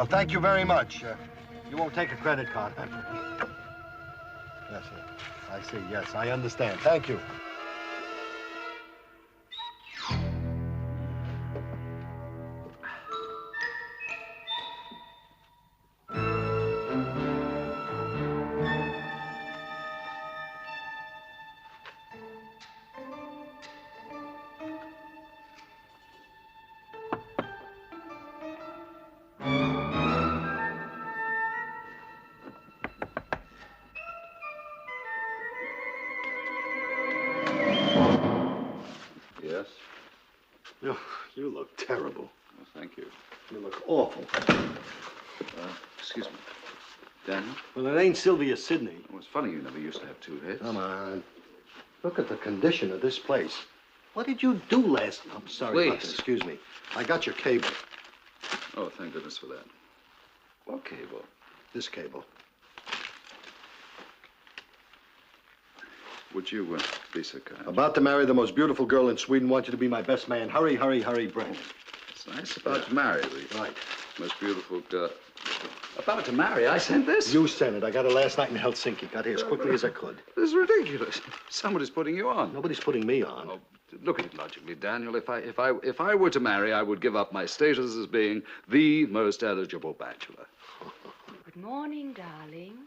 Well, thank you very much. You won't take a credit card. Yes, I see. Yes, I understand. Thank you. Yes? You look terrible. Well, thank you. You look awful. Excuse me. Daniel? Well, it ain't Sylvia Sidney. Well, it's funny you never used to have two heads. Come on. Look at the condition of this place. What did you do last... I'm sorry about this. Excuse me. I got your cable. Oh, thank goodness for that. What cable? This cable. Would you be so kind? About to marry the most beautiful girl in Sweden. Want you to be my best man. Hurry, hurry, hurry, Brent. It's nice. About to marry the Right. most beautiful girl. About to marry? I sent this? You sent it. I got it last night in Helsinki. Got here as quickly as I could. This is ridiculous. Somebody's putting you on. Nobody's putting me on. Oh, look at it logically, Daniel. If I were to marry, I would give up my status as being the most eligible bachelor. Good morning, darling.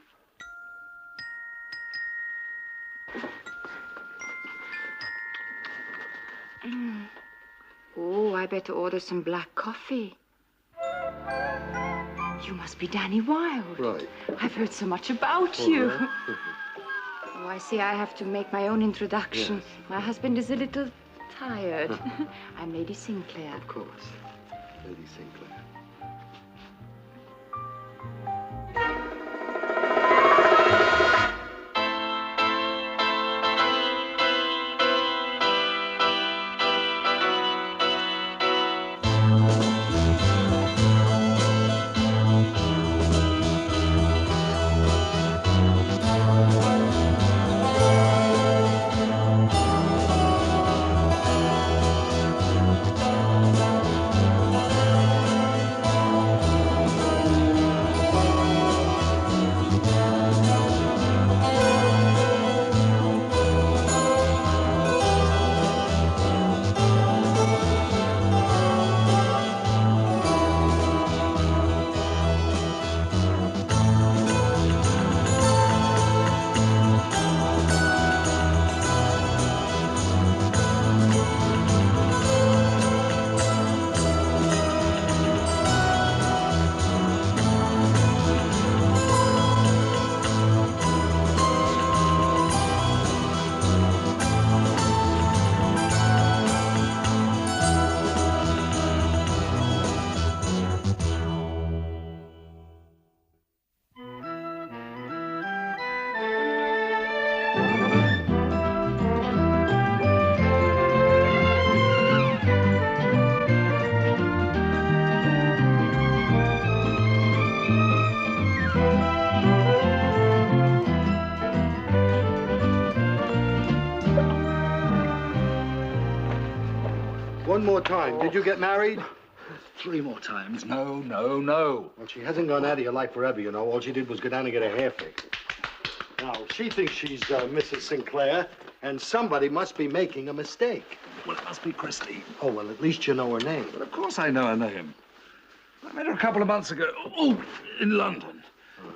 Oh, I better order some black coffee. You must be Danny Wilde. Right. I've heard so much about you. Oh, I see I have to make my own introduction. Yes. My husband is a little tired. I'm Lady Sinclair. Of course. Lady Sinclair. One more time. Did you get married? 3 more times. No, no, no. Well, she hasn't gone out of your life forever, you know. All she did was go down and get her hair fixed. Now, she thinks she's Mrs. Sinclair, and somebody must be making a mistake. Well, it must be Christy. Oh, well, at least you know her name. Well, of course I know her name. I met her a couple of months ago. Oh, in London.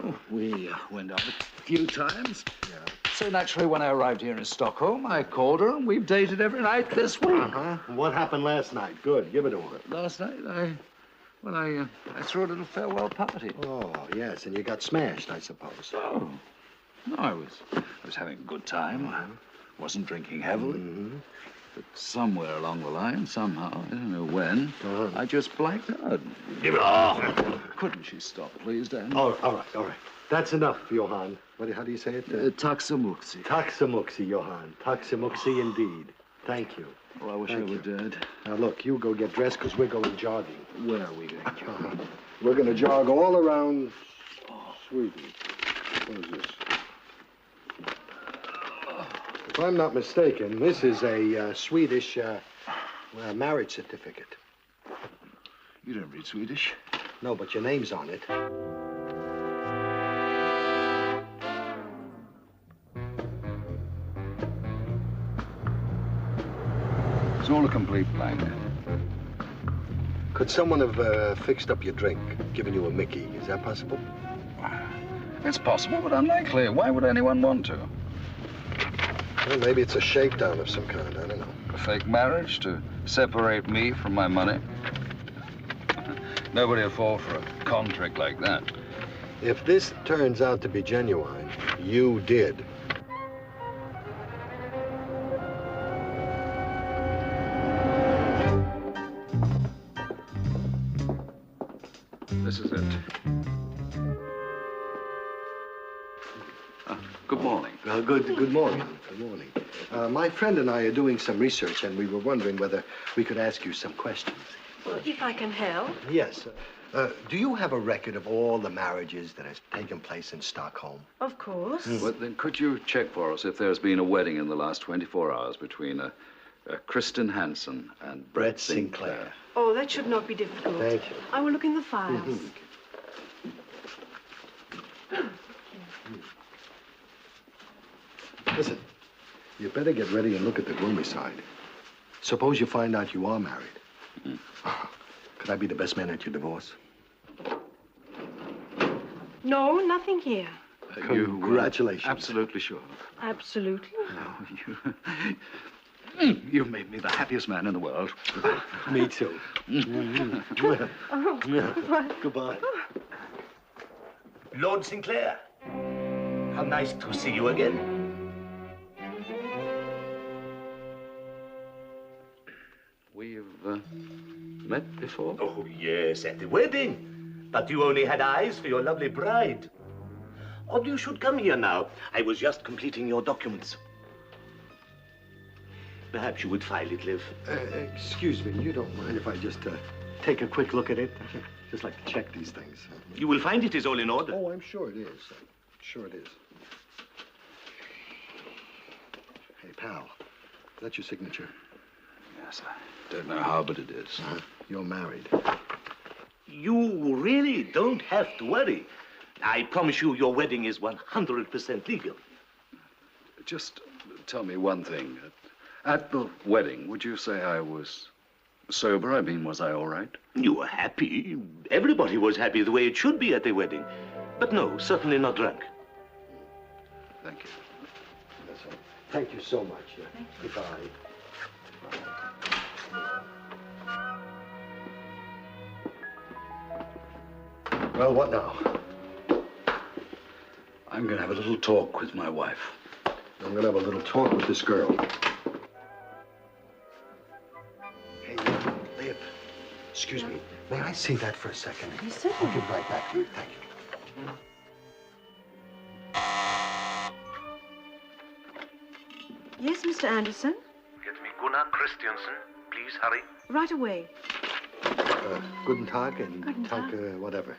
Oh, we went out a few times. Yeah. So naturally, when I arrived here in Stockholm, I called her, and we've dated every night this week. Uh-huh. What happened last night? Good. Give it to her. Last night, I threw a little farewell party. Oh, yes, and you got smashed, I suppose. Oh, no, I was having a good time. I wasn't drinking heavily. Mm-hmm. But somewhere along the line, somehow, I don't know when, I just blanked out. Give it. Oh. Couldn't she stop, please, Dan? Oh, all right. That's enough, Johan. How do you say it? Taxamuxi. Taxamuxi, Johan. Taxamuxi indeed. Thank you. Oh, I wish I were dead. Now, look, you go get dressed, because we're going jogging. Where are we going? We're going to jog all around Sweden. What is this? If I'm not mistaken, this is a Swedish marriage certificate. You don't read Swedish. No, but your name's on it. It's all a complete blank. Could someone have fixed up your drink, given you a Mickey? Is that possible? It's possible, but unlikely. Why would anyone want to? Well, maybe it's a shakedown of some kind. I don't know. A fake marriage to separate me from my money? Nobody would fall for a con trick like that. If this turns out to be genuine, you did. This is it. Good morning. Good morning. Good morning. My friend and I are doing some research, and we were wondering whether we could ask you some questions. Well, if I can help. Yes. Do you have a record of all the marriages that has taken place in Stockholm? Of course. Well, then could you check for us if there's been a wedding in the last 24 hours between Kristen Hansen and Brett Sinclair? Oh, that should not be difficult. Thank you. I will look in the files. Listen, you better get ready and look at the gloomy side. Suppose you find out you are married. Could I be the best man at your divorce? No, nothing here. Congratulations. Absolutely sure. Absolutely. You've made me the happiest man in the world. Me too. Goodbye. Lord Sinclair, how nice to see you again. We've met before? Oh, yes, at the wedding. But you only had eyes for your lovely bride. Or you should come here now. I was just completing your documents. Perhaps you would file it, Liv. Excuse me, you don't mind if I just take a quick look at it? Just like to check these things. You will find it is all in order. Oh, I'm sure it is. Sure it is. Hey, pal, is that your signature? Yes, I don't know how, but it is. You're married. You really don't have to worry. I promise you your wedding is 100% legal. Just tell me one thing. At the wedding, would you say I was sober? I mean, was I all right? You were happy. Everybody was happy the way it should be at the wedding. But no, certainly not drunk. Thank you. That's all. Thank you so much. Goodbye. Well, what now? I'm going to have a little talk with my wife. I'm going to have a little talk with this girl. Hey, Liv. Excuse me. May I see that for a second? Yes, sir. I'll give it right back to you. Thank you. Yes, Mr. Anderson? Get me Gunnar Christiansen. Please hurry. Right away. Guten Tag and Guten Tag. Danke, whatever.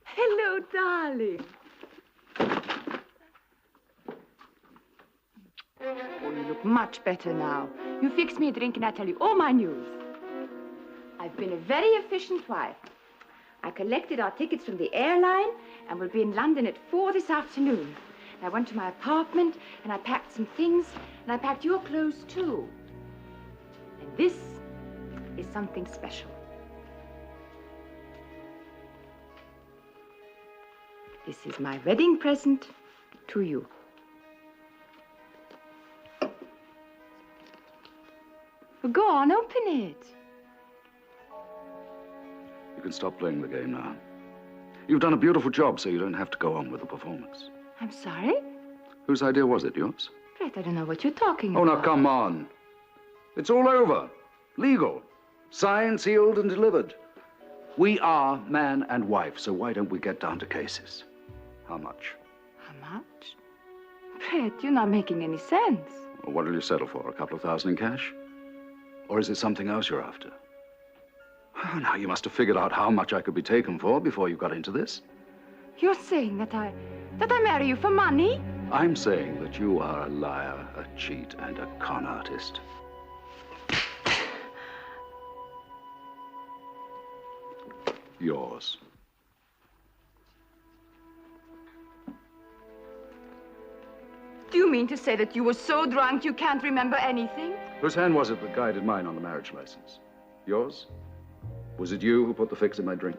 Hello, darling. Oh, you look much better now. You fix me a drink and I tell you all my news. I've been a very efficient wife. I collected our tickets from the airline and will be in London at 4 this afternoon. I went to my apartment and I packed some things and I packed your clothes too. And this is something special. This is my wedding present to you. Well, go on, open it. You can stop playing the game now. You've done a beautiful job, so you don't have to go on with the performance. I'm sorry? Whose idea was it? Yours? Brett, I don't know what you're talking Oh, about. now, come on. It's all over. Legal. Signed, sealed, and delivered. We are man and wife, so why don't we get down to cases? How much? How much? Brett, you're not making any sense. Well, what will you settle for? A couple of thousand in cash? Or is it something else you're after? Oh, now, you must have figured out how much I could be taken for before you got into this. You're saying that I marry you for money? I'm saying that you are a liar, a cheat, and a con artist. Yours. Do you mean to say that you were so drunk you can't remember anything? Whose hand was it that guided mine on the marriage license? Yours? Was it you who put the fix in my drink?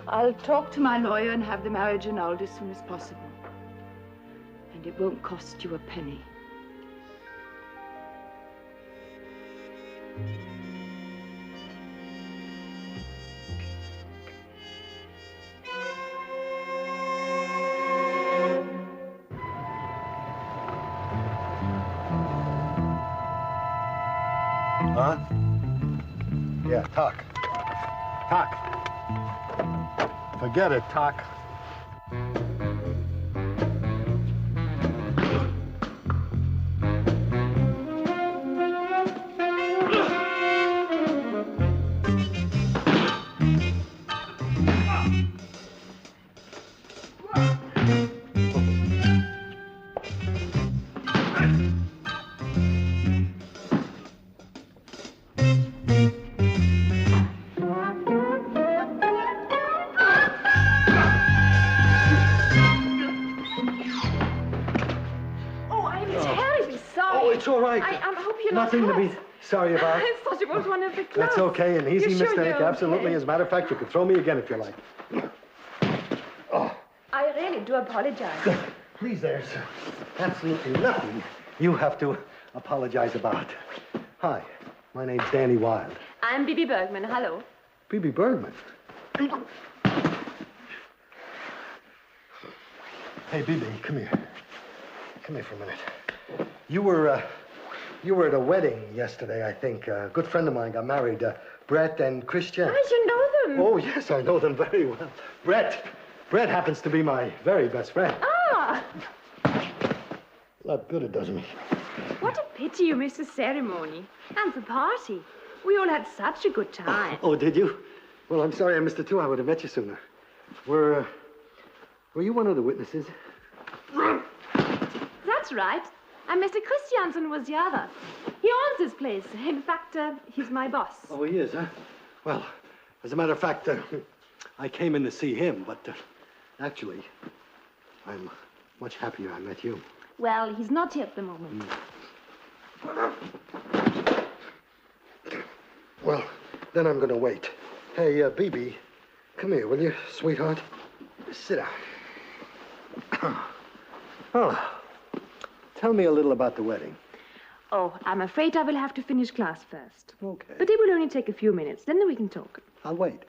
I'll talk to my lawyer and have the marriage annulled as soon as possible. And it won't cost you a penny. Huh? Yeah, talk. Talk. Forget it, talk. It's all right. I hope you're not Nothing to hurt. be sorry about. I thought it was one of the clubs. That's okay, an easy You sure mistake, you're absolutely. okay? As a matter of fact, you could throw me again if you like. I really do apologize. Please, there's absolutely nothing you have to apologize about. Hi, my name's Danny Wilde. I'm Bibi Bergman. Hello. B.B. Bergman. Hey, B.B., come here. Come here for a minute. You were at a wedding yesterday, I think. A good friend of mine got married, Brett and Christian. I should know them. Oh, yes, I know them very well. Brett happens to be my very best friend. Ah! What good it does me. What a pity you missed the ceremony and the party. We all had such a good time. Oh, did you? Well, I'm sorry I missed it, too. I would have met you sooner. Were you one of the witnesses? That's right. And Mr. Christiansen was the other. He owns this place. In fact, he's my boss. Oh, he is, huh? Well, as a matter of fact, I came in to see him, but actually, I'm much happier I met you. Well, he's not here at the moment. Well, then I'm going to wait. Hey, B.B., come here, will you, sweetheart? Sit down. Oh, tell me a little about the wedding. Oh, I'm afraid I will have to finish class first. Okay. But it will only take a few minutes. Then we can talk. I'll wait.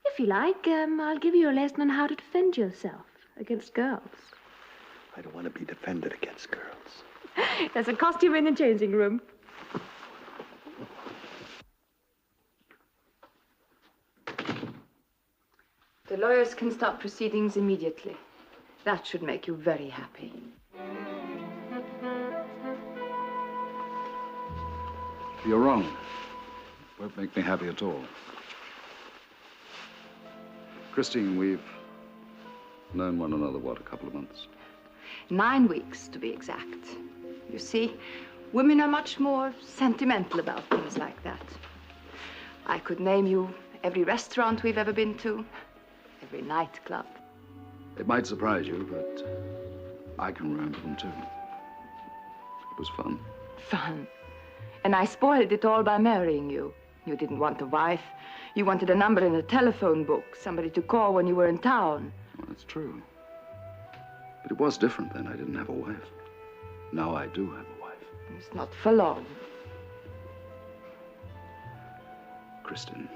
If you like, I'll give you a lesson on how to defend yourself against girls. I don't want to be defended against girls. There's a costume in the changing room. The lawyers can start proceedings immediately. That should make you very happy. You're wrong. Won't make me happy at all. Christine, we've known one another, what, a couple of months? 9 weeks, to be exact. You see, women are much more sentimental about things like that. I could name you every restaurant we've ever been to, every nightclub. It might surprise you, but I can remember them too. It was fun. Fun. And I spoiled it all by marrying you. You didn't want a wife. You wanted a number in a telephone book, somebody to call when you were in town. Well, that's true. But it was different then. I didn't have a wife. Now I do have a wife. It's not for long. Kristen,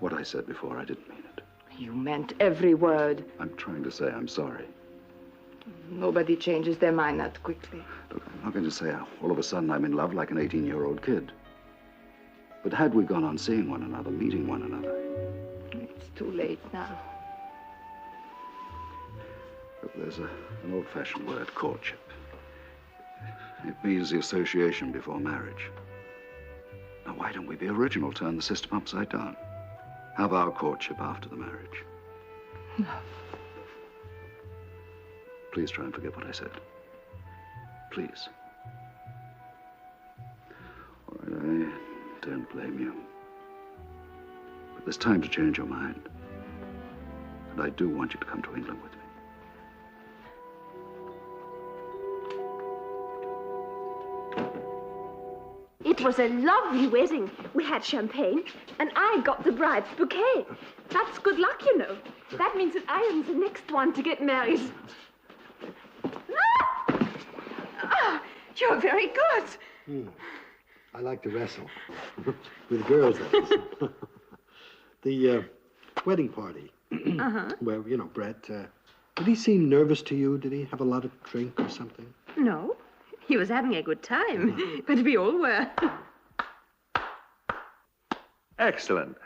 what I said before, I didn't mean it. You meant every word. I'm trying to say I'm sorry. Nobody changes their mind that quickly. Look, I'm not going to say all of a sudden I'm in love like an 18-year-old kid. But had we gone on seeing one another, meeting one another... It's too late now. Look, there's an old-fashioned word, courtship. It means the association before marriage. Now, why don't we be original, turn the system upside down? Have our courtship after the marriage. No. Please try and forget what I said. Please. All right, I don't blame you. But there's time to change your mind. And I do want you to come to England with me. It was a lovely wedding. We had champagne, and I got the bride's bouquet. That's good luck, you know. That means that I am the next one to get married. Ah, you're very good. I like to wrestle. With girls, that is. The wedding party. Well, you know, Brett, did he seem nervous to you? Did he have a lot of drink or something? No, he was having a good time, but we all were. Excellent.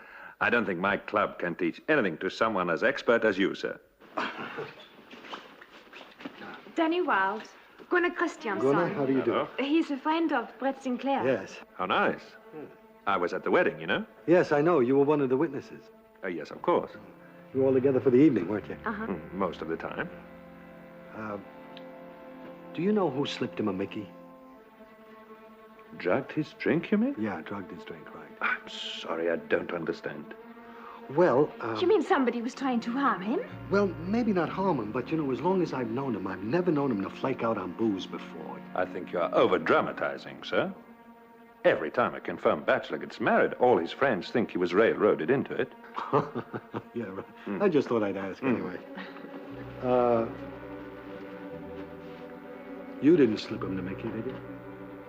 I don't think my club can teach anything to someone as expert as you, sir. Danny Wilde, Gunnar Christiansen. Gunnar, how do you do? He's a friend of Brett Sinclair. Yes. How nice. I was at the wedding, you know. Yes, I know. You were one of the witnesses. Yes, of course. You were all together for the evening, weren't you? Most of the time. Do you know who slipped him a Mickey? Drugged his drink, you mean? Yeah, drugged his drink, right. I'm sorry, I don't understand. Well, You mean somebody was trying to harm him? well, maybe not harm him, but, you know, as long as I've known him, I've never known him to flake out on booze before. I think you're over-dramatizing, sir. Every time a confirmed bachelor gets married, all his friends think he was railroaded into it. Yeah, right. I just thought I'd ask anyway. You didn't slip him the Mickey, did you?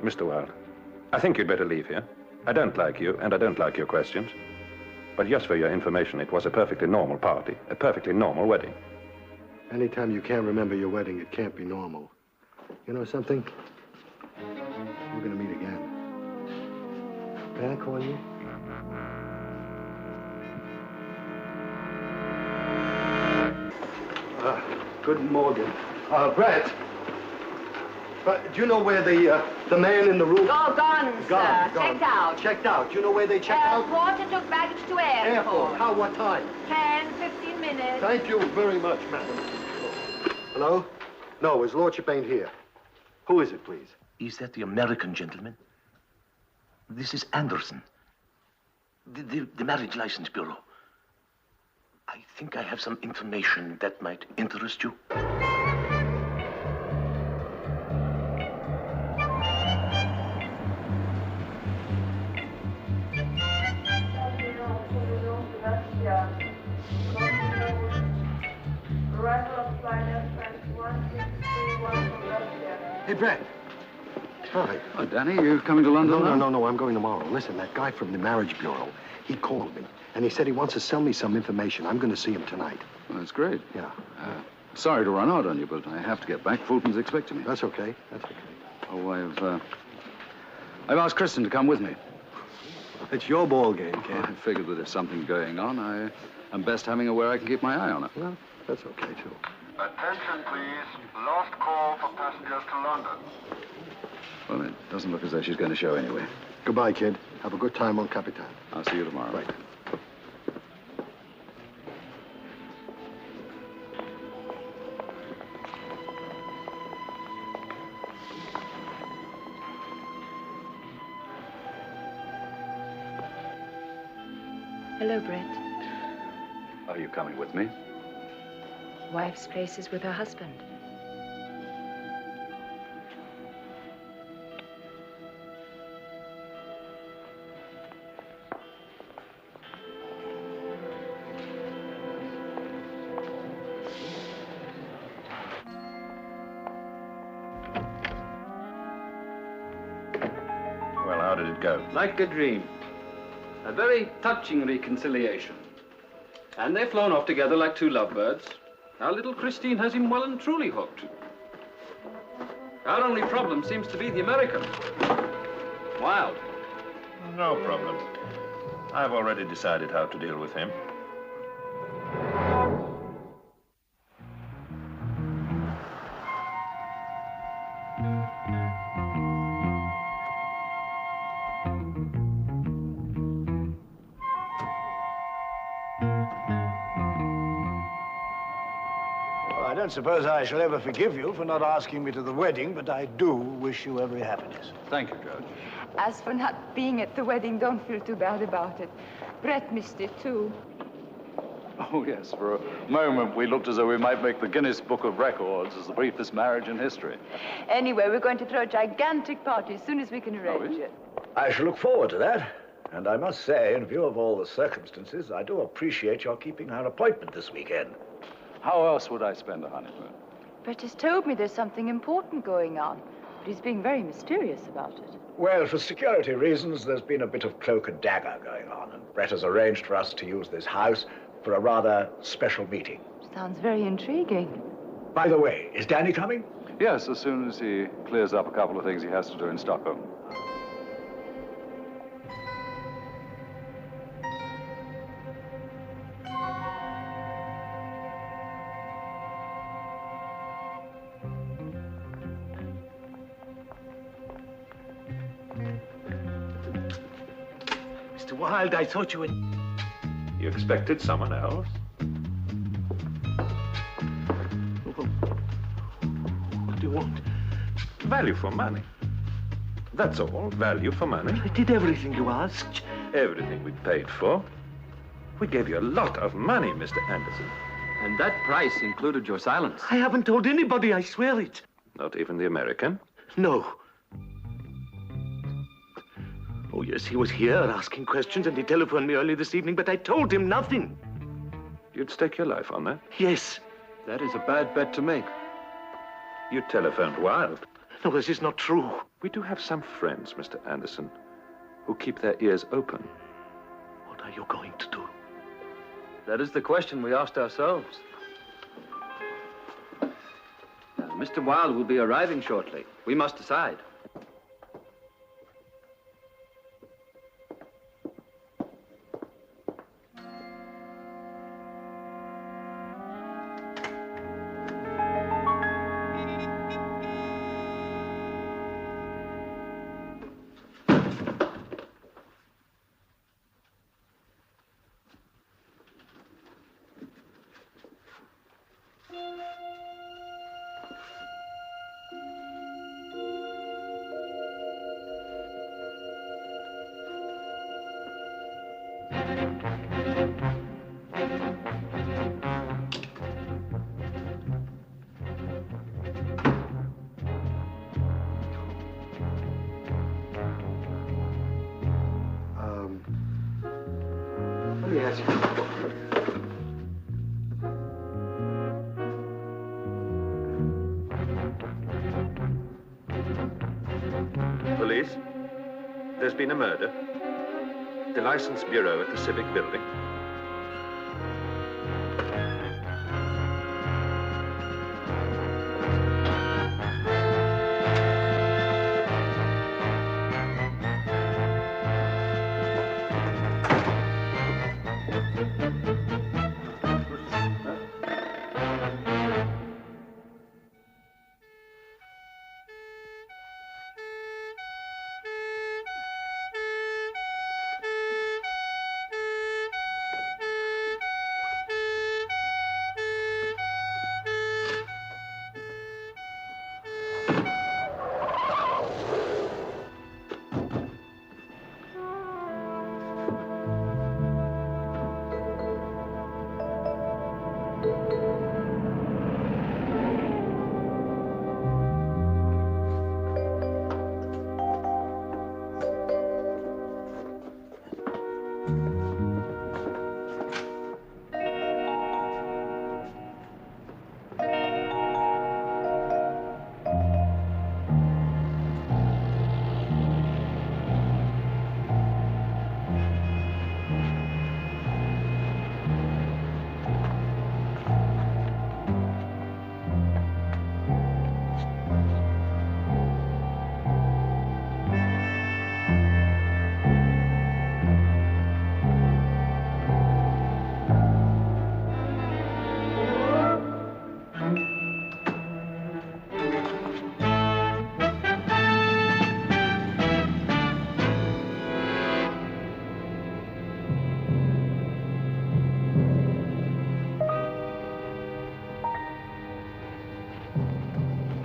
Mr. Wilde, I think you'd better leave here. I don't like you, and I don't like your questions. But just for your information, it was a perfectly normal party, a perfectly normal wedding. Anytime you can't remember your wedding, it can't be normal. You know something? We're gonna meet again. May I call you? Good morning. Brett. But do you know where the man in the room... All gone, sir. Gone. Checked out. Checked out. Do you know where they checked out? Airport and took baggage to airport. How? What time? 10, 15 minutes. Thank you very much, madam. Hello? No, his lordship ain't here. Who is it, please? Is that the American gentleman? This is Anderson. The Marriage License Bureau. I think I have some information that might interest you. Hey, Brett. Hi. Oh, Danny, you coming to London now? No, I'm going tomorrow. Listen, that guy from the Marriage Bureau, he called me, and he said he wants to sell me some information. I'm going to see him tonight. Well, that's great. Yeah. Sorry to run out on you, but I have to get back. Fulton's expecting me. That's okay. That's okay. Oh, I've asked Kristen to come with me. It's your ball game, kid. I figured that if something's going on, I'm best having her where I can keep my eye on her. Well, that's okay, too. Attention, please. Last call for passengers to London. Well, it doesn't look as though she's going to show anyway. Goodbye, kid. Have a good time on Capitan. I'll see you tomorrow. Right. Hello, Brett. Are you coming with me? Wife's place is with her husband. Well, how did it go? Like a dream. A very touching reconciliation. And they've flown off together like two lovebirds. Our little Christine has him well and truly hooked. Our only problem seems to be the American. Wild. No problem. I've already decided how to deal with him. Well, I don't suppose I shall ever forgive you for not asking me to the wedding, but I do wish you every happiness. Thank you, Judge. As for not being at the wedding, don't feel too bad about it. Brett missed it, too. Oh, yes. For a moment, we looked as though we might make the Guinness Book of Records as the briefest marriage in history. Anyway, we're going to throw a gigantic party as soon as we can arrange it. I shall look forward to that. And I must say, in view of all the circumstances, I do appreciate your keeping our appointment this weekend. How else would I spend a honeymoon? Brett has told me there's something important going on, but he's being very mysterious about it. Well, for security reasons, there's been a bit of cloak and dagger going on, and Brett has arranged for us to use this house for a rather special meeting. Sounds very intriguing. By the way, is Danny coming? Yes, as soon as he clears up a couple of things he has to do in Stockholm. Mr. Wilde, I thought you were... You expected someone else? What do you want? Value for money. That's all. Value for money. I did everything you asked. Everything we paid for. We gave you a lot of money, Mr. Anderson. And that price included your silence. I haven't told anybody, I swear it. Not even the American? No. Oh, yes, he was here asking questions, and he telephoned me early this evening, but I told him nothing. You'd stake your life on that? Yes. That is a bad bet to make. You telephoned Wilde. No, this is not true. We do have some friends, Mr. Anderson, who keep their ears open. What are you going to do? That is the question we asked ourselves. Now, Mr. Wilde will be arriving shortly. We must decide. Let me ask you. Police, there's been a murder. The License Bureau at the Civic Building.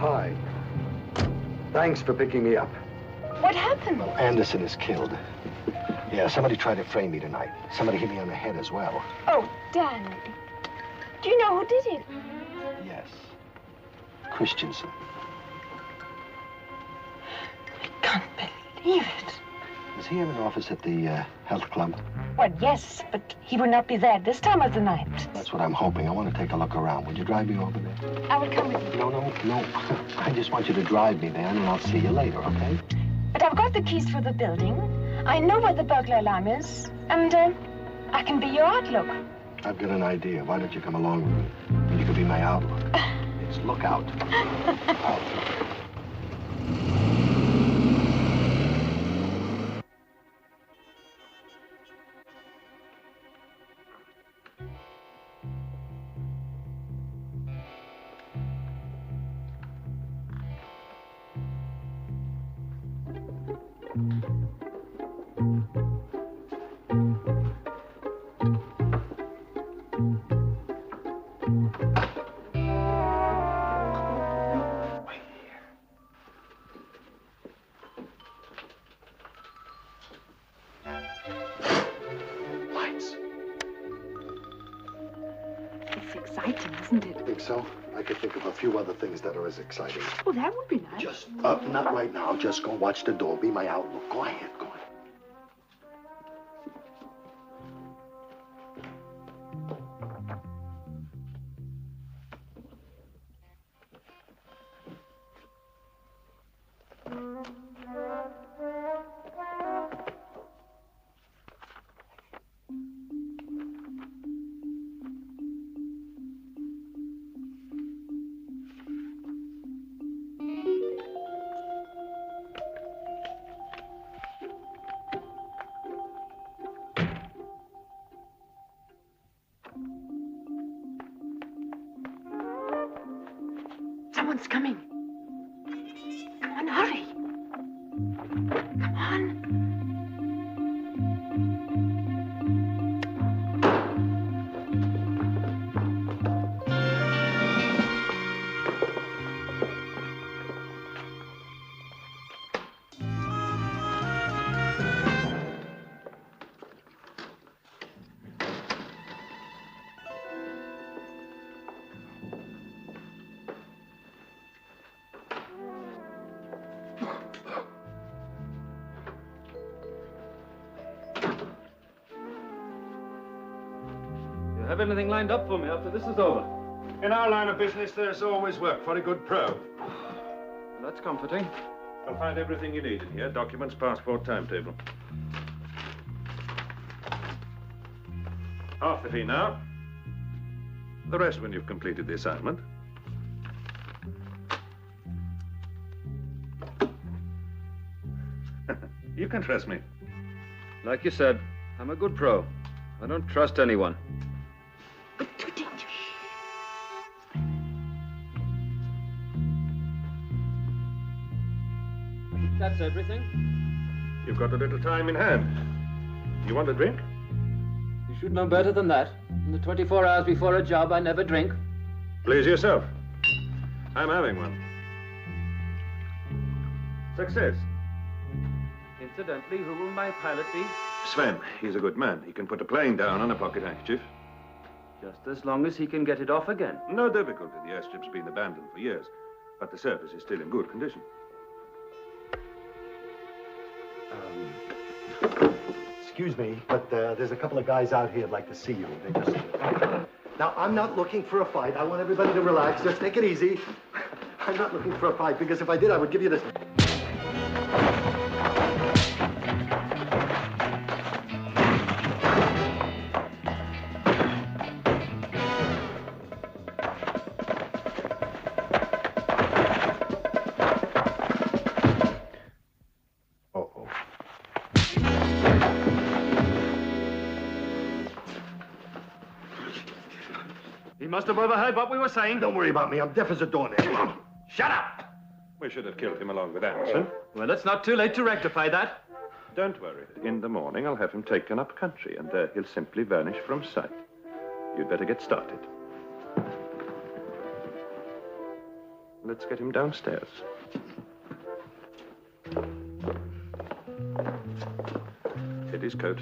Hi. Thanks for picking me up. What happened? Well, Anderson is killed. Yeah, somebody tried to frame me tonight. Somebody hit me on the head as well. Oh, Dan. Do you know who did it? Yes. Christensen. I can't believe it. Does he have an office at the health club? Well, yes, but he will not be there this time of the night. That's what I'm hoping. I want to take a look around. Would you drive me over there? I will come with you. No. I just want you to drive me there, and I'll see you later, okay? But I've got the keys for the building. I know where the burglar alarm is, and I can be your outlook. I've got an idea. Why don't you come along with me? And you can be my outlook. It's lookout. Outlook. It's exciting, isn't it? Think so? I could think of a few other things that are as exciting. Oh, that would be nice. Just, not right now. Just go watch the door. Be my outlook. Go ahead, go ahead. Someone's coming. Come on, hurry. Come on. You have anything lined up for me after this is over? In our line of business, there's always work for a good pro. Well, that's comforting. You'll find everything you need in here. Documents, passport, timetable. Half the fee now. The rest when you've completed the assignment. You can trust me. Like you said, I'm a good pro. I don't trust anyone. But too dangerous. That's everything. You've got a little time in hand. You want a drink? You should know better than that. In the 24 hours before a job, I never drink. Please yourself. I'm having one. Success. Incidentally, who will my pilot be? Sven, he's a good man. He can put a plane down on a pocket handkerchief. Just as long as he can get it off again. No difficulty. The airstrip's been abandoned for years, but the surface is still in good condition. Excuse me, but there's a couple of guys out here who'd like to see you. They just... Now, I'm not looking for a fight. I want everybody to relax. Just take it easy. I'm not looking for a fight, because if I did, I would give you this... He must have overheard what we were saying. Don't worry about me. I'm deaf as a doornail. Shut up! We should have killed him along with Anderson. Well, it's not too late to rectify that. Don't worry. In the morning, I'll have him taken up country, and he'll simply vanish from sight. You'd better get started. Let's get him downstairs. Get his coat.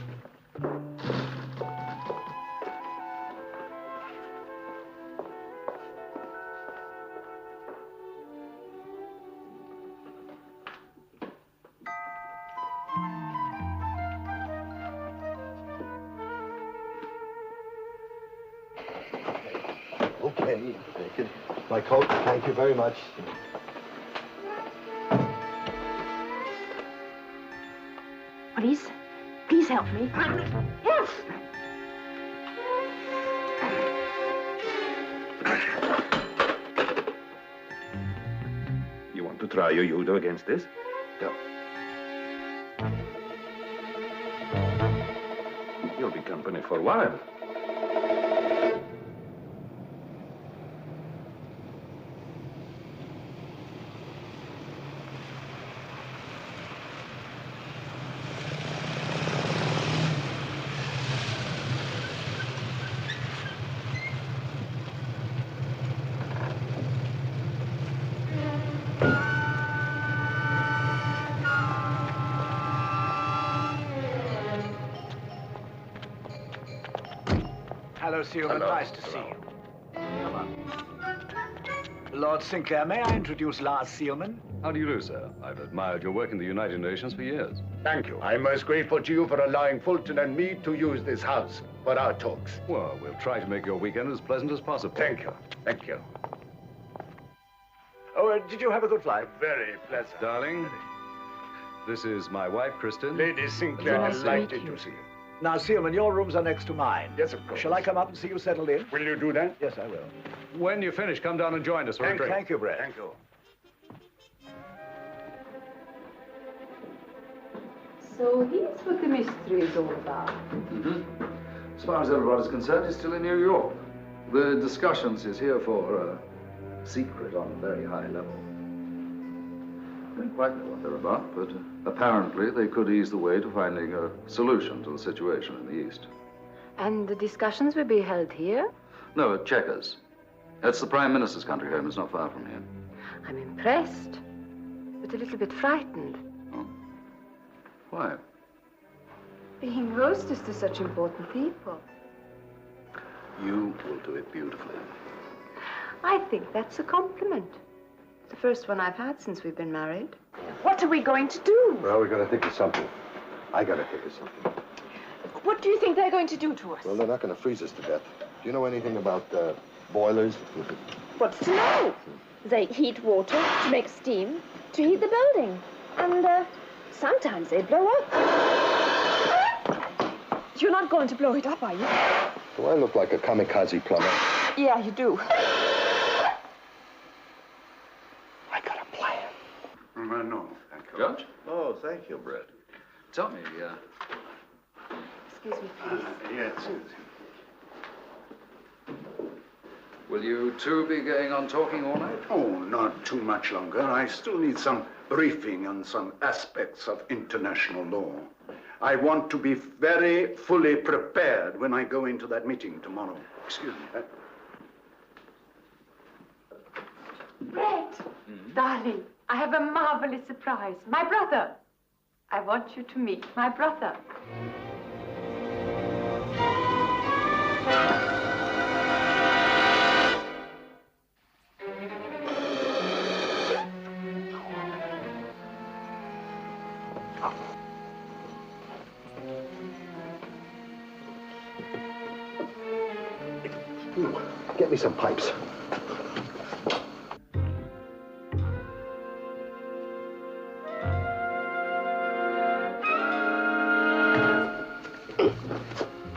Okay, take it. My coat, thank you very much. Please help me. Yes. You want to try your judo against this? No. You'll be company for a while. Hello, Sealman. Hello. Nice to see you. Come on. Lord Sinclair, may I introduce Lars Sealman? How do you do, sir? I've admired your work in the United Nations for years. Thank you. I'm most grateful to you for allowing Fulton and me to use this house for our talks. Well, we'll try to make your weekend as pleasant as possible. Thank you. Thank you. Oh, did you have a good flight? Very pleasant. Darling, this is my wife, Kristen. Lady Sinclair, Nice to meet delighted you. to see you. Now, Sealman, your rooms are next to mine. Yes, of course. Shall I come up and see you settled in? Will you do that? Yes, I will. When you finish, come down and join us for a drink. Thank you, Brett. Thank you. So here's what the mystery is all about. As far as everybody's concerned, he's still in New York. The discussions is here for secret on a very high level. I don't quite know what they're about, but apparently they could ease the way to finding a solution to the situation in the East. And the discussions will be held here? No, at Chequers. That's the Prime Minister's country home. It's not far from here. I'm impressed, but a little bit frightened. Oh. Why? Being hostess to such important people. You will do it beautifully. I think that's a compliment. The first one I've had since we've been married. What are we going to do? Well, we gotta think of something. I gotta think of something. What do you think they're going to do to us? Well, they're not gonna freeze us to death. Do you know anything about boilers? What's to know? They heat water to make steam to heat the building. And sometimes they blow up. You're not going to blow it up, are you? Do I look like a kamikaze plumber? Yeah, you do. I got a plan. No, thank you. Judge? Oh, thank you, Brett. Tell me, Excuse me, please. Yes. will you two be going on talking all night? Oh, not too much longer. I still need some briefing on some aspects of international law. I want to be very fully prepared when I go into that meeting tomorrow. Excuse me. Brett, darling, I have a marvelous surprise. My brother. I want you to meet my brother. Ooh, get me some pipes.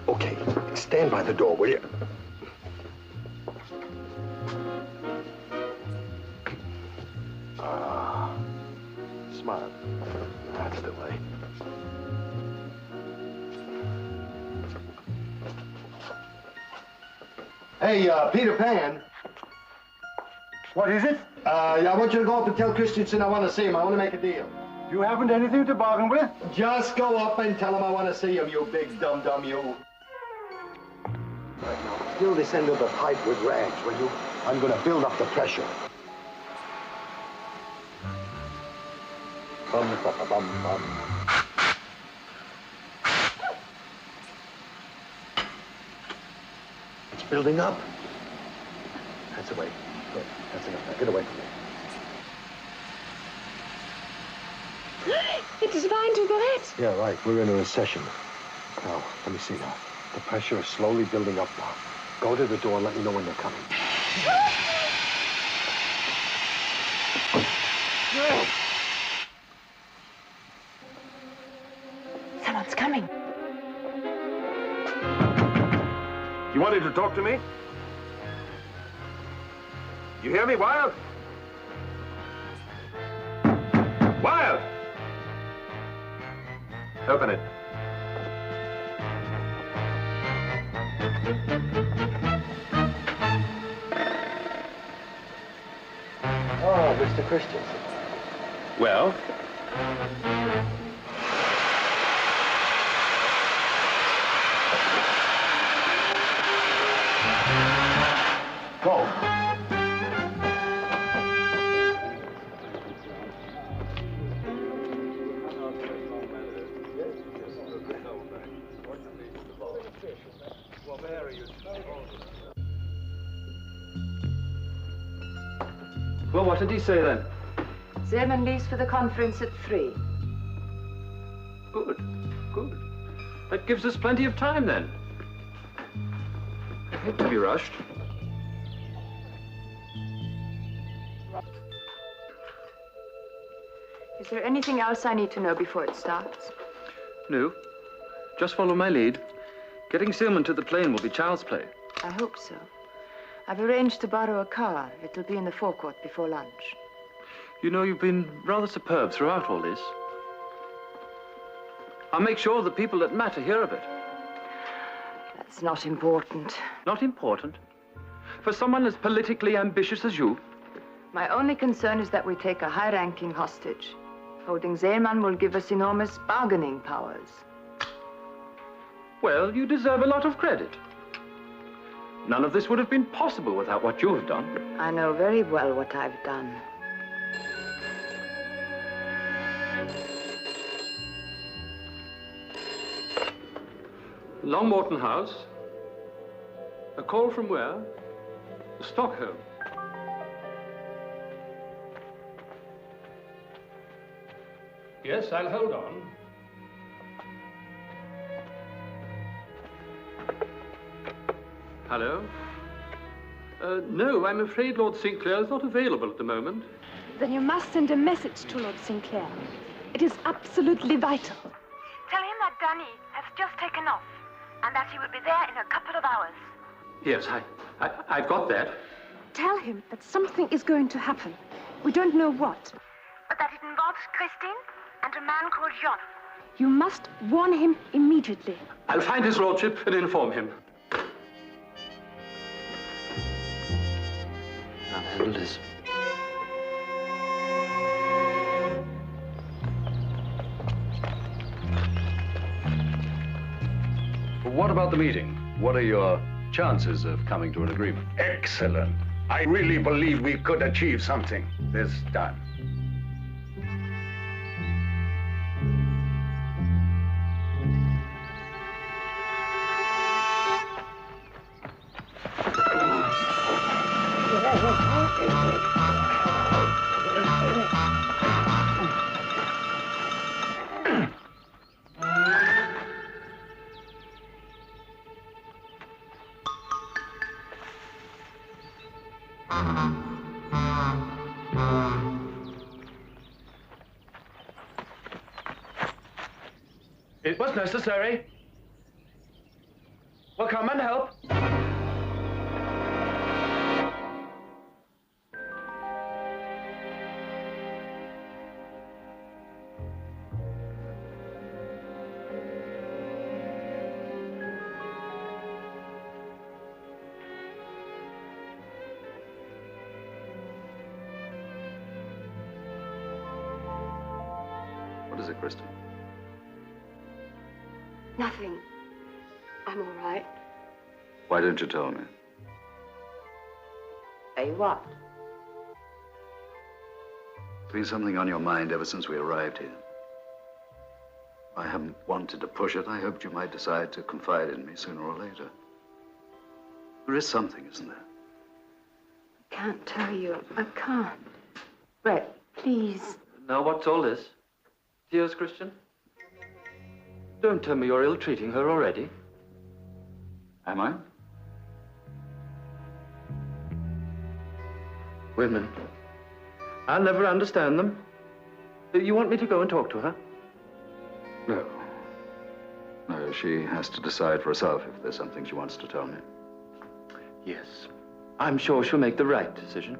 Okay, stand by the door, will you? Smile. That's the way. Hey, Peter Pan. What is it? I want you to go up and tell Christensen I want to see him. I want to make a deal. You haven't anything to bargain with? Just go up and tell him I want to see him, you big dum-dum, you. Right now, fill this end of the pipe with rags, will you? I'm going to build up the pressure. Bum, bum, bum, bum. It's building up. That's away. Good. That's enough. Now get away from me. It is fine to go ahead. Yeah, right. We're in a recession. Now, let me see now. The pressure is slowly building up now. Go to the door and let me know when they're coming. Someone's coming. You wanted to talk to me? You hear me, Wild? Wild! Open it. Oh, Mr. Christensen. Well? Go. Well, what did he say then? Zerman leaves for the conference at 3. Good, good. That gives us plenty of time then. I hate to be rushed. Is there anything else I need to know before it starts? No. Just follow my lead. Getting Seelman to the plane will be child's play. I hope so. I've arranged to borrow a car. It'll be in the forecourt before lunch. You know, you've been rather superb throughout all this. I'll make sure the people that matter hear of it. That's not important. Not important? For someone as politically ambitious as you? My only concern is that we take a high-ranking hostage. Holding Zeeman will give us enormous bargaining powers. Well, you deserve a lot of credit. None of this would have been possible without what you have done. I know very well what I've done. Longmorton House. A call from where? Stockholm. Yes, I'll hold on. Hello? No, I'm afraid Lord Sinclair is not available at the moment. Then you must send a message to Lord Sinclair. It is absolutely vital. Tell him that Danny has just taken off and that he will be there in a couple of hours. Yes, I've got that. Tell him that something is going to happen. We don't know what. But that it involves Christine and a man called John. You must warn him immediately. I'll find his lordship and inform him. I'll handle this. Well, what about the meeting? What are your chances of coming to an agreement? Excellent. I really believe we could achieve something this time. It was necessary. Well, come and help. What is it, Christine? Nothing. I'm all right. Why didn't you tell me? Hey, what? been something on your mind ever since we arrived here. I haven't wanted to push it. I hoped you might decide to confide in me sooner or later. There is something, isn't there? I can't tell you. I can't. Brett, please. Now, what's all this? Tears, Christian? Don't tell me you're ill-treating her already. Am I? Women. I'll never understand them. You want me to go and talk to her? No. No, she has to decide for herself if there's something she wants to tell me. Yes. I'm sure she'll make the right decision.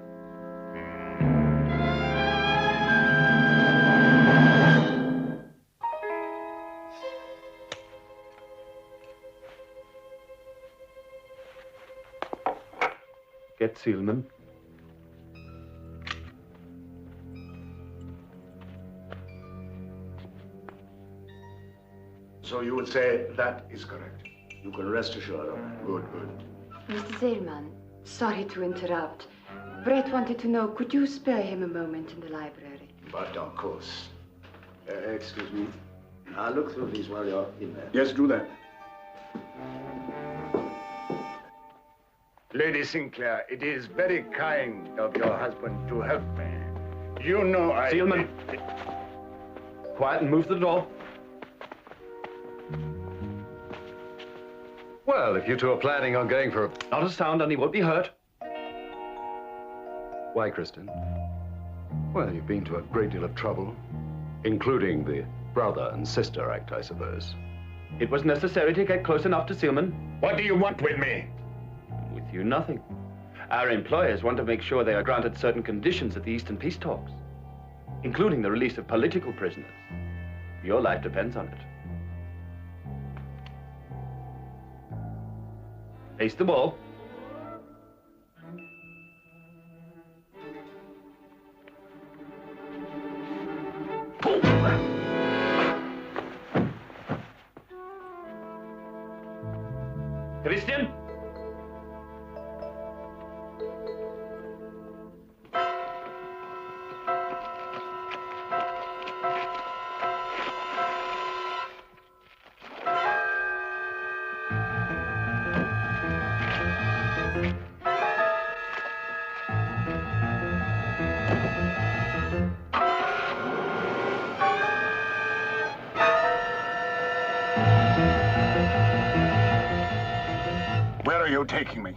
Get Seelman. So you would say that is correct. You can rest assured of it. Good, good. Mr. Seelman, sorry to interrupt. Brett wanted to know, could you spare him a moment in the library? But of course. Excuse me. I'll look through these while you're in there. Yes, do that. Lady Sinclair, it is very kind of your husband to help me. You know I... Seelman. Quiet and move to the door. Well, if you two are planning on going for a... Not a sound, and he won't be hurt. Why, Kristen? Well, you've been to a great deal of trouble, including the brother and sister act, I suppose. It was necessary to get close enough to Seelman. What do you want with me? With you, nothing. Our employers want to make sure they are granted certain conditions at the Eastern peace talks, including the release of political prisoners. Your life depends on it. Face the wall. Christian? Where are you taking me?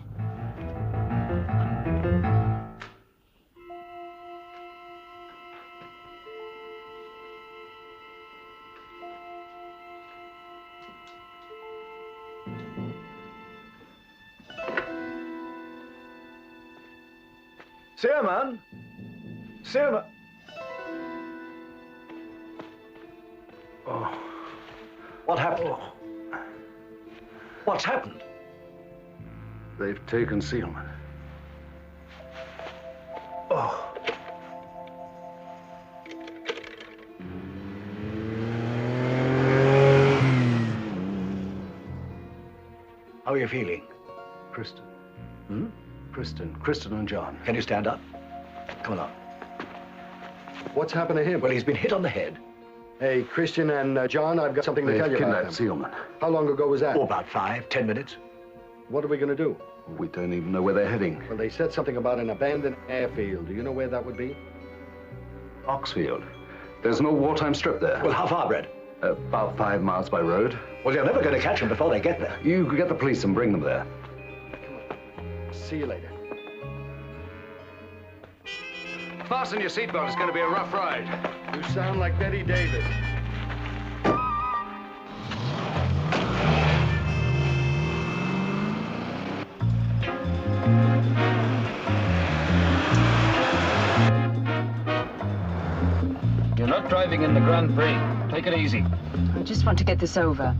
Seelman! Seelman! Oh. What happened? Oh. What's happened? They've taken Seelman. Oh. How are you feeling? Kristen. Hmm? Kristen and John. Can you stand up? Come along. What's happened to him? Well, he's been hit on the head. Hey, Christian and John, I've got something to tell you about them. Seelman. How long ago was that? Oh, about 5-10 minutes. What are we going to do? We don't even know where they're heading. Well, they said something about an abandoned airfield. Do you know where that would be? Oxfield. There's no wartime strip there. Well, how far, Brett? About 5 miles by road. Well, you're never going to catch them before they get there. You could get the police and bring them there. See you later. Fasten your seatbelt. It's going to be a rough ride. You sound like Betty Davis. You're not driving in the Grand Prix. Take it easy. I just want to get this over.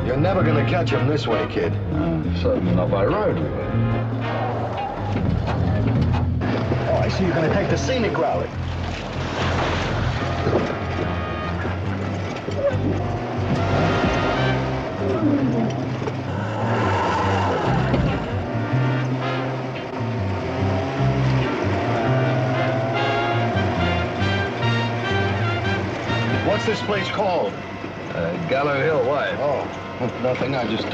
You're never going to catch him this way, kid. Certainly not by road. Oh, I see you're going to take the scenic route. What's this place called? Gallow Hill, why? Oh, nothing. I just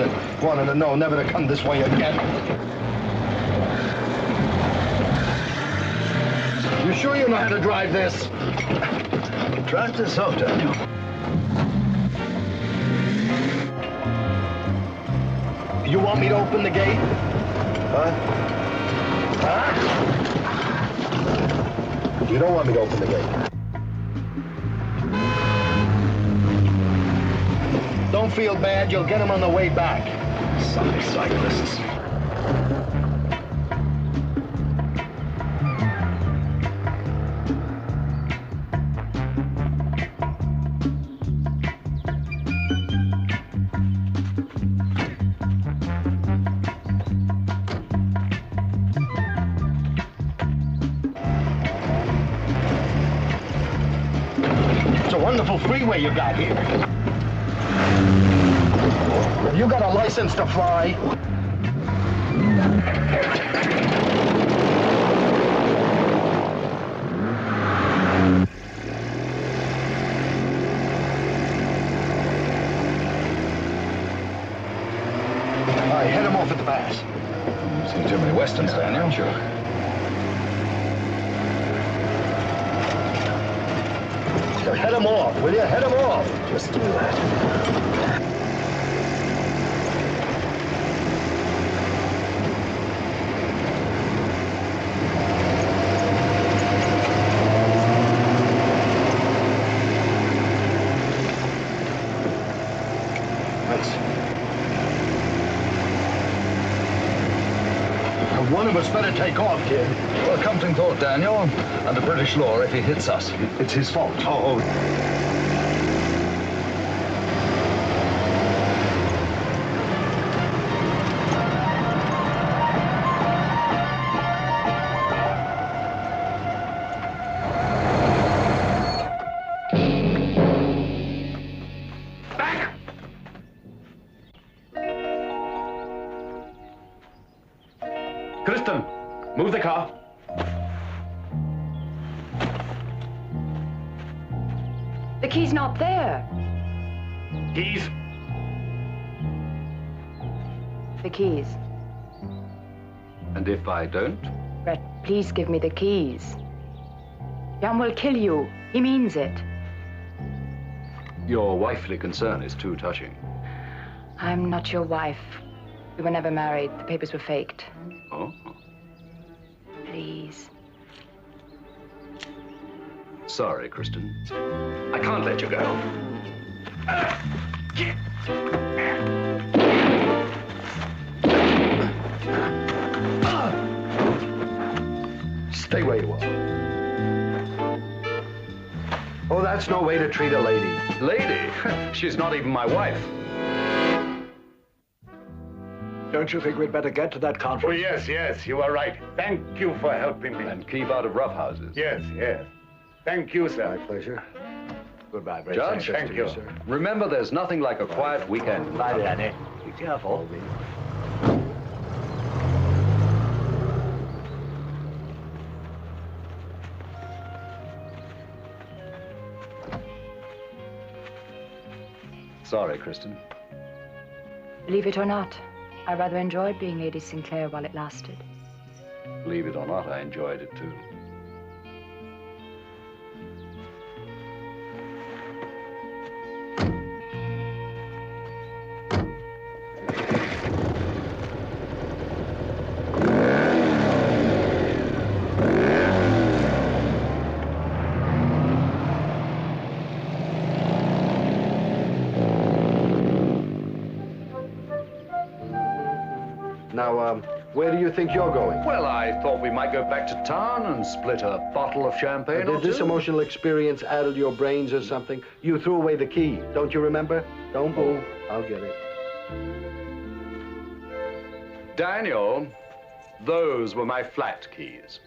wanted to know never to come this way again. You sure you know how to drive this? Trust yourself, Daniel. You want me to open the gate? Huh? You don't want me to open the gate. Don't feel bad. You'll get him on the way back. Sorry, cyclists. It's a wonderful freeway you got here. Have you got a license to fly? All right, head him off at the pass. You've seen too many westerns, Daniel. Sure. Head him off, will you? Head him off. Just do that. One of us better take off, kid. Well, comforting thought, Daniel. Under British law, if he hits us, it's his fault. Oh. Kristen, move the car. The key's not there. Keys. The keys. And if I don't? Brett, please give me the keys. Jan will kill you. He means it. Your wifely concern is too touching. I'm not your wife. We were never married. The papers were faked. Oh? Please. Sorry, Kristen. I can't let you go. Stay where you are. Oh, that's no way to treat a lady. Lady? She's not even my wife. Don't you think we'd better get to that conference? Oh, yes, you are right. Thank you for helping me. And keep out of rough houses. Yes. Thank you, sir. My pleasure. Goodbye, Brett. Judge, thank you. Sir. Remember, there's nothing like a quiet weekend. Bye, Danny. Be careful. Sorry, Kristen. Believe it or not, I rather enjoyed being Lady Sinclair while it lasted. Believe it or not, I enjoyed it too. Now, where do you think you're going? Well, I thought we might go back to town and split a bottle of champagne or Did this two. emotional experience addle your brains or something? You threw away the key. Don't you remember? Don't move. I'll get it. Daniel, those were my flat keys.